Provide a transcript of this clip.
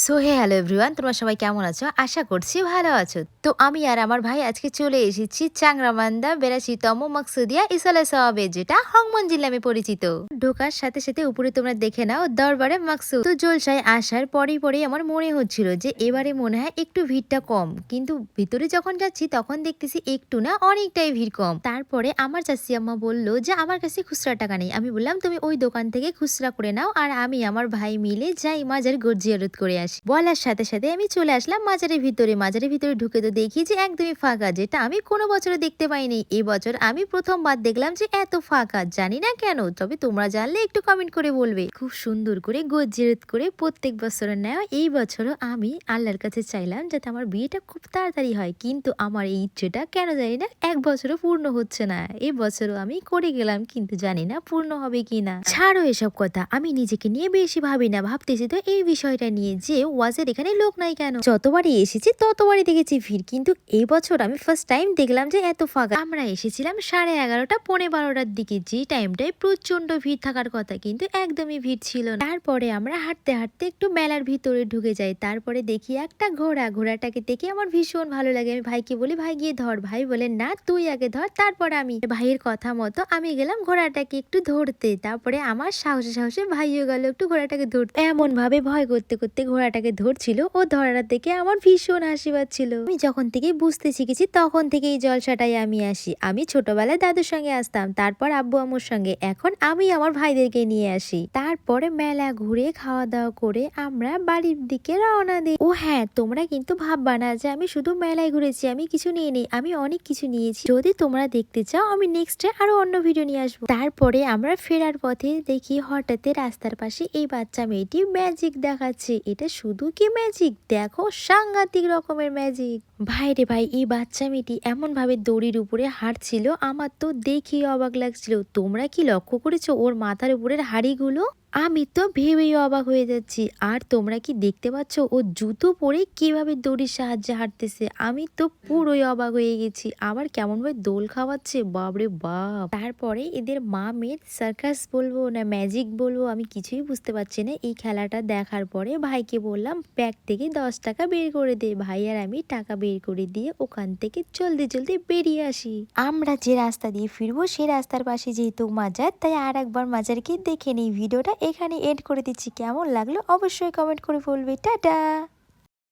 So hello everyone, তোমরা সবাই কেমন আছো? আশা করছি ভালো আছো। তো আমি আর আমার ভাই আজকে চলে এসেছি চাংরামান্দা ৮২তম মকসুদিয়া ইসালে সওয়াবে, যেটা হংমঞ্জিল নামে পরিচিত। ঢোকার সাথে সাথে উপরে তোমরা দেখে নাও দরবারে মাকসুদ। তো জলসায় আসার পরেই আমার মনে হচ্ছিল যে এবারে মনে হয় একটু ভিড়টা কম, কিন্তু ভিতরে যখন যাচ্ছি তখন দেখতেছি একটু না অনেকটাই ভিড় কম। তারপরে আমার চাচি আম্মা বললো যে আমার কাছে খুচরা টাকা নেই। আমি বললাম তুমি ওই দোকান থেকে খুচরা করে নাও, আর আমি আমার ভাই মিলে যাই মাজার জিয়ারত করে আসি। বলার সাথে সাথে আমি চলে আসলাম মাজারের ভিতরে ঢুকে তো দেখি যে একদমই ফাঁকা, যেটা আমি কোনো বছরে দেখতে পাইনি। এই বছর আমি প্রথমবার দেখলাম যে এত ফাঁকা, জানি না কেন, তবে তোমরা জানলে একটু কমেন্ট করে বলবে। খুব সুন্দর করে জিয়ারত করে প্রত্যেক বছরের নেওয়া এই বছরও আমি আল্লাহর কাছে চাইলাম যাতে আমার বিয়েটা খুব তাড়াতাড়ি হয়, কিন্তু আমার এই ইচ্ছেটা কেন জানি না এক বছরও পূর্ণ হচ্ছে না। এই বছরও আমি করে গেলাম, কিন্তু জানি না পূর্ণ হবে কিনা। ছাড়ো এসব কথা, আমি নিজেকে নিয়ে বেশি ভাবি না, ভাবতেছি তো এই বিষয়টা নিয়ে যে ওয়াজের এখানে লোক নাই কেন। যতবারই এসেছি ততবারই দেখেছি ভিড়, কিন্তু এই বছর আমি ফার্স্ট টাইম দেখলাম যে এত ফাঁকা। আমরা এসেছিলাম 11:30 পৌনে 12টার দিকে, যে টাইমটায় প্রচন্ড ভিড় থাকার কথা, কিন্তু একদমই ভিড় ছিল না। তারপরে আমরা হাঁটতে হাঁটতে একটু মেলার ভিতরে ঢুকে যাই। তারপরে দেখি একটা ঘোড়াটাকে দেখে আমার ভীষণ ভালো লাগে। আমি ভাইকে বলি ভাই গিয়ে ধর, ভাই বলে না তুই আগে ধর, তারপর আমি। ভাইয়ের কথা মতো আমি গেলাম ঘোড়াটাকে একটু ধরতে। তারপরে আমার সাহসে সাহসে ভাইও গেল একটু ঘোড়াটাকে ধরতে। এমন ভাবে ভয় করতে করতে ঘোড়াটাকে ধরছিল, ও ধরাটা দেখে আমার ভীষণ হাসি পাচ্ছিল। আমি যখন থেকে বুঝতে শিখেছি তখন থেকে এই জলসাটাই আমি আসি। আমি ছোটবেলায় দাদুর সঙ্গে আসতাম, তারপর আব্বু আম্মুর সঙ্গে, এখন আমি আমার ভাইদেরকে নিয়ে আসি। তারপরে মেলা ঘুরে খাওয়া দাওয়া করে আমরা বাড়ির দিকে রওনা দিই। ও হ্যাঁ, তোমরা কিন্তু ভাববা না যে আমি শুধু মেলায় ঘুরেছি, আমি কিছু নিয়ে নিই, আমি অনেক কিছু নিয়েছি। যদি তোমরা দেখতে চাও আমি নেক্সটে আরো অন্য ভিডিও নিয়ে আসবো। তারপরে আমরা ফেরার পথে দেখি হঠাৎ রাস্তার পাশে এই বাচ্চা মেয়েটি ম্যাজিক দেখাচ্ছে। এটা শুধু কি ম্যাজিক, দেখো সাংঘাতিক রকমের ম্যাজিক। ভাই রে ভাই, এই বাচ্চা মেয়েটি এমন ভাবে দড়ির উপরে হাঁটছিল, আমার তো দেখি অবাক লাগছিল। তোমরা কি লক্ষ্য করেছো ওর মাথার উপরের হাড়িগুলো? আমি তো ভেবেই অবাক হয়ে যাচ্ছি। আর তোমরা কি দেখতে পাচ্ছ ও জুতো পরে কিভাবে দড়ির সাহায্যে হাঁটতেছে? আমি তো পুরোই অবাক হয়ে গেছি। আবার কেমন ভাবে দোল খাওয়াচ্ছে, বাপরে বাপ। তারপরে এদের মা মেয়ের সার্কাস বলবো না ম্যাজিক বলবো আমি কিছুই বুঝতে পারছি না। এই খেলাটা দেখার পরে ভাইকে বললাম ব্যাগ থেকে 10 টাকা বের করে দে। ভাই আর আমি টাকা বের করে দিয়ে ওখান থেকে জলদি বেরিয়ে আসি। আমরা যে রাস্তা দিয়ে ফিরবো সেই রাস্তার পাশে যেহেতু মাজার, তাই আর একবার মাজারকে দেখে নিই। ভিডিওটা এখানে এন্ড করে দিচ্ছি। কেমন লাগলো অবশ্যই কমেন্ট করে বলবে। টাটা।